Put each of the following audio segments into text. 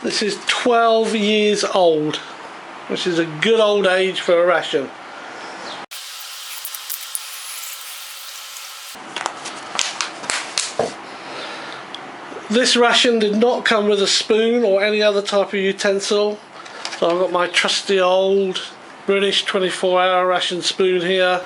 This is 12 years old, which is a good old age for a ration. This ration did not come with a spoon or any other type of utensil, so I've got my trusty old British 24-hour ration spoon here.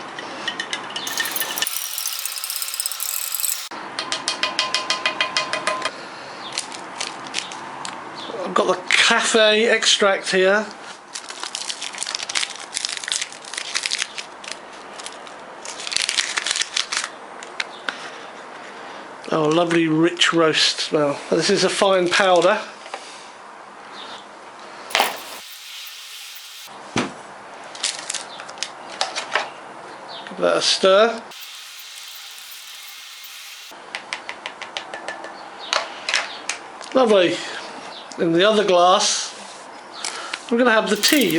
I've got the cafe extract here. Oh, lovely rich roast smell. This is a fine powder. Give that a stir. Lovely. In the other glass, we're going to have the tea.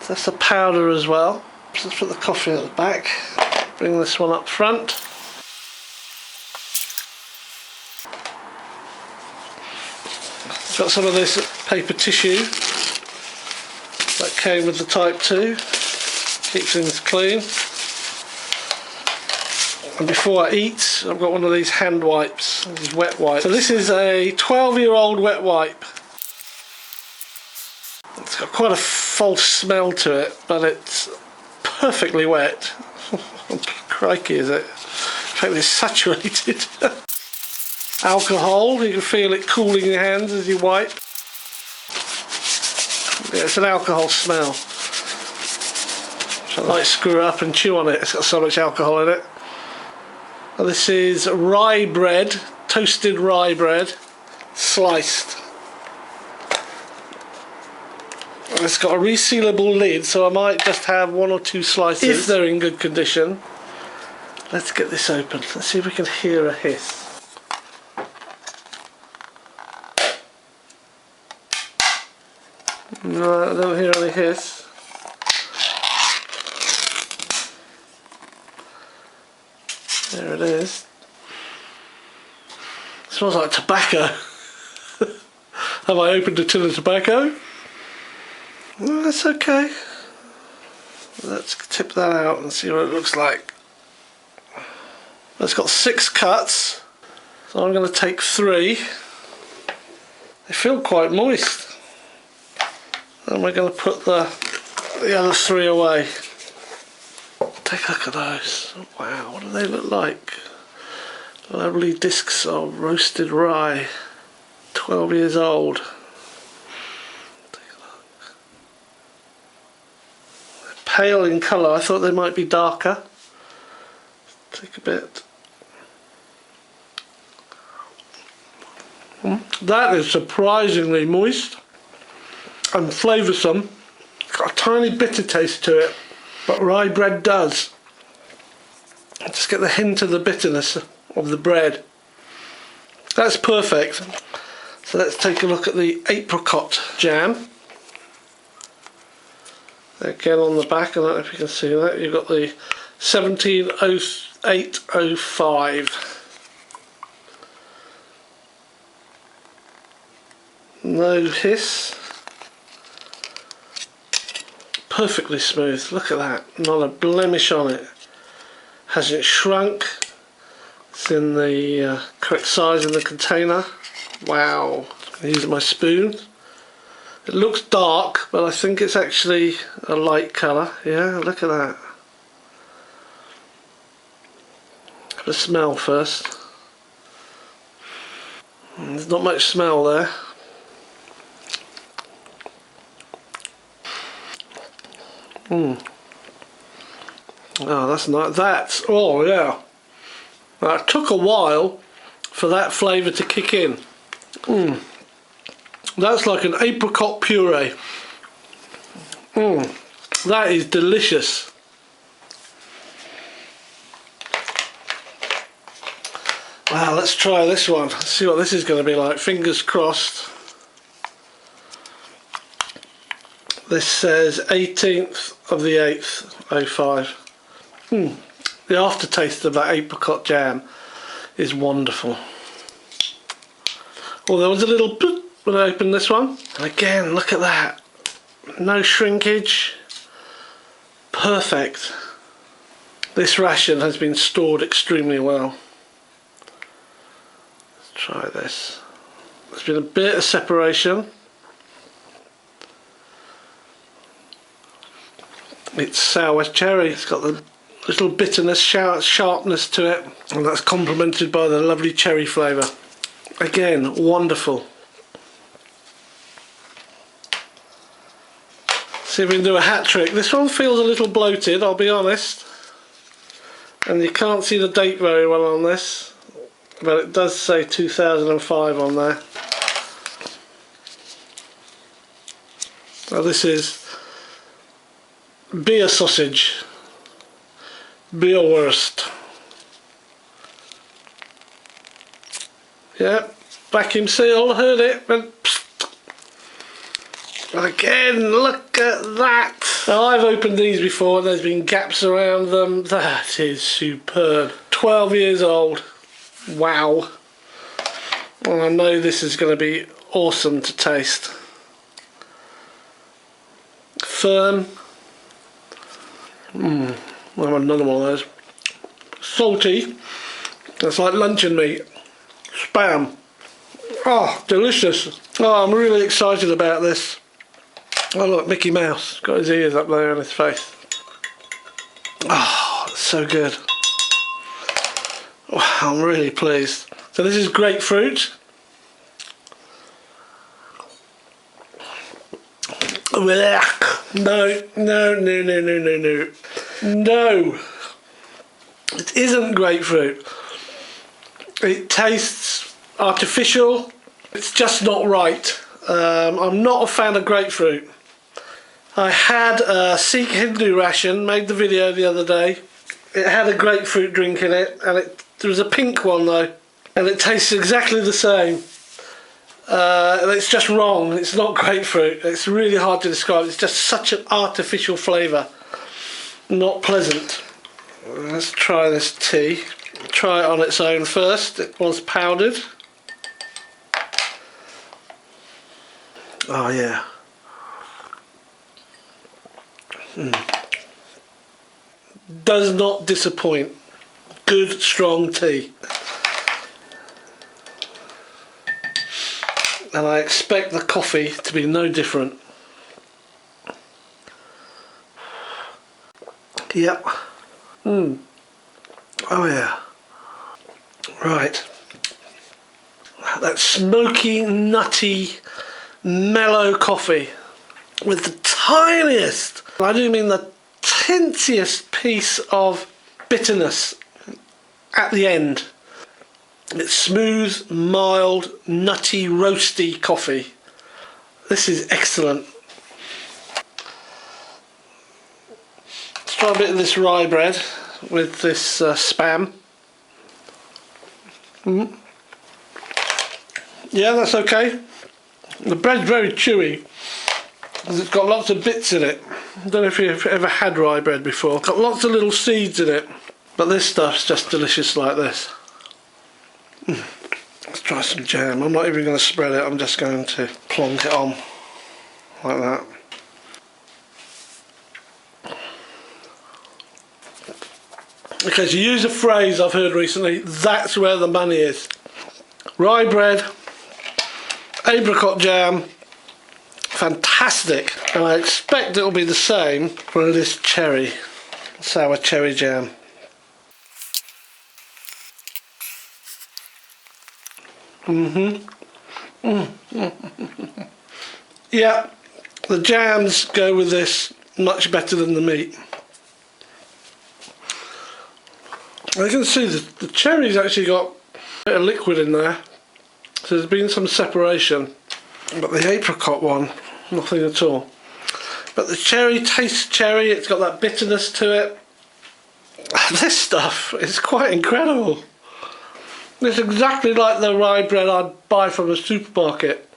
That's the powder as well. Let's put the coffee at the back. Bring this one up front. Got some of this paper tissue that came with the Type II. Keeps things clean. And before I eat, I've got one of these hand wipes, these wet wipes. So this is a 12-year-old wet wipe. It's got quite a false smell to it, but it's perfectly wet. Crikey, is it? In fact, it's saturated. Alcohol, you can feel it cooling your hands as you wipe. Yeah, it's an alcohol smell. I might screw up and chew on it, it's got so much alcohol in it. And this is rye bread, toasted rye bread, sliced. And it's got a resealable lid, so I might just have one or two slices if they're in good condition. Let's get this open. Let's see if we can hear a hiss. No, I don't hear any hiss. There it is. It smells like tobacco. Have I opened a tin of tobacco? Well, that's okay. Let's tip that out and see what it looks like. It's got 6 cuts, so I'm going to take 3. They feel quite moist. And we're going to put the other 3 away. Take a look at those. Wow, what do they look like? Lovely discs of roasted rye. 12 years old. Take a look. They're pale in colour. I thought they might be darker. Take a bit. That is surprisingly moist and flavoursome. Got a tiny bitter taste to it, but rye bread does. Just get the hint of the bitterness of the bread. That's perfect. So let's take a look at the apricot jam. Again on the back, I don't know if you can see that, you've got the 170805. No hiss. Perfectly smooth, look at that, not a blemish on it. Hasn't shrunk. It's in the correct size in the container. Wow, I'm using my spoon. It looks dark, but I think it's actually a light colour. Yeah, look at that. Have a smell first. There's not much smell there. Oh, that's nice. That's, oh yeah. Now, it took a while for that flavour to kick in. That's like an apricot puree. That is delicious. Wow, let's try this one. Let's see what this is going to be like. Fingers crossed. This says 18th of the 8th, 05. The aftertaste of that apricot jam is wonderful. Oh, there was a little bloop when I opened this one. And again, look at that. No shrinkage. Perfect. This ration has been stored extremely well. Let's try this. There's been a bit of separation. It's sour cherry. It's got the little bitterness, sharpness to it, and that's complemented by the lovely cherry flavour. Again, wonderful. See if we can do a hat trick. This one feels a little bloated, I'll be honest, and you can't see the date very well on this, but it does say 2005 on there. So this is beer sausage, beerwurst. Yeah, vacuum seal, heard it, but again, look at that. Now I've opened these before and there's been gaps around them. That is superb. 12 years old. Wow. And I know this is going to be awesome to taste. Firm. I want another one of those. Salty. That's like luncheon meat. Spam. Oh, delicious. Oh, I'm really excited about this. Oh look, Mickey Mouse. Got his ears up there on his face. Oh, it's so good. Oh, I'm really pleased. So this is grapefruit. No. No, it isn't grapefruit. It tastes artificial. It's just not right. I'm not a fan of grapefruit. I had a Sikh Hindu ration, made the video the other day. It had a grapefruit drink in it, and there was a pink one though, and it tastes exactly the same. It's just wrong. It's not grapefruit. It's really hard to describe. It's just such an artificial flavour. Not pleasant. Let's try this tea. Try it on its own first. It was powdered. Oh yeah. Does not disappoint. Good strong tea. And I expect the coffee to be no different. Yep. Oh yeah. Right. That smoky, nutty, mellow coffee with the tiniest, I do mean the tintiest piece of bitterness at the end. It's smooth, mild, nutty, roasty coffee. This is excellent. Let's try a bit of this rye bread with this spam. Yeah, that's okay. The bread's very chewy because it's got lots of bits in it. I don't know if you've ever had rye bread before. It's got lots of little seeds in it, but this stuff's just delicious like this. Let's try some jam. I'm not even going to spread it, I'm just going to plonk it on like that. Okay, to use a phrase I've heard recently, that's where the money is. Rye bread, apricot jam, fantastic. And I expect it'll be the same for this cherry, sour cherry jam. Yeah, the jams go with this much better than the meat. I can see the cherry's actually got a bit of liquid in there, so there's been some separation, but the apricot one, nothing at all. But the cherry tastes cherry, it's got that bitterness to it. This stuff is quite incredible. It's exactly like the rye bread I'd buy from a supermarket.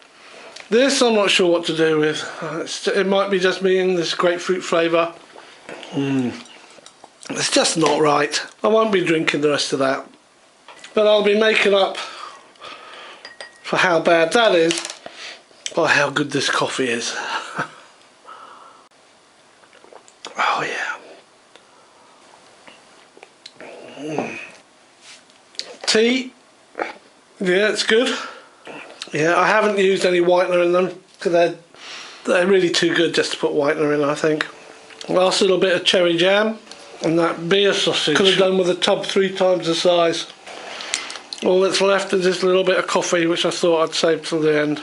This I'm not sure what to do with. It might be just me and this grapefruit flavour. It's just not right. I won't be drinking the rest of that. But I'll be making up for how bad that is, or how good this coffee is. Oh yeah. Tea, yeah, it's good. Yeah, I haven't used any whitener in them because they're really too good just to put whitener in, I think. Last little bit of cherry jam, and that beer sausage could have done with a tub 3 times the size. All that's left is this little bit of coffee, which I thought I'd save till the end.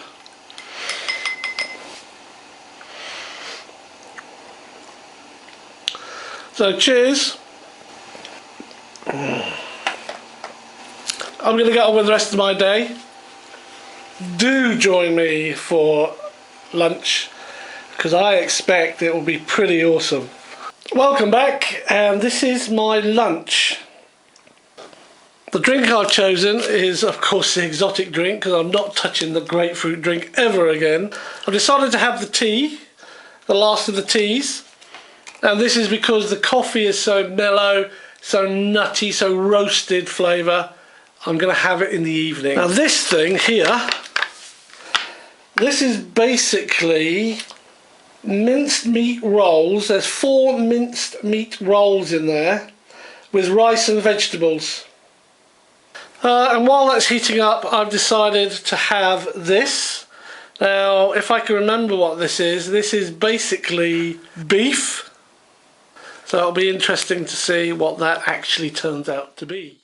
So cheers. I'm going to get on with the rest of my day. Do join me for lunch, because I expect it will be pretty awesome. Welcome back, and this is my lunch. The drink I've chosen is, of course, the exotic drink, because I'm not touching the grapefruit drink ever again. I've decided to have the tea, the last of the teas, and this is because the coffee is so mellow, so nutty, so roasted flavour. I'm going to have it in the evening. Now this thing here, this is basically minced meat rolls. There's 4 minced meat rolls in there with rice and vegetables. And while that's heating up, I've decided to have this. Now, if I can remember what this is basically beef. So it'll be interesting to see what that actually turns out to be.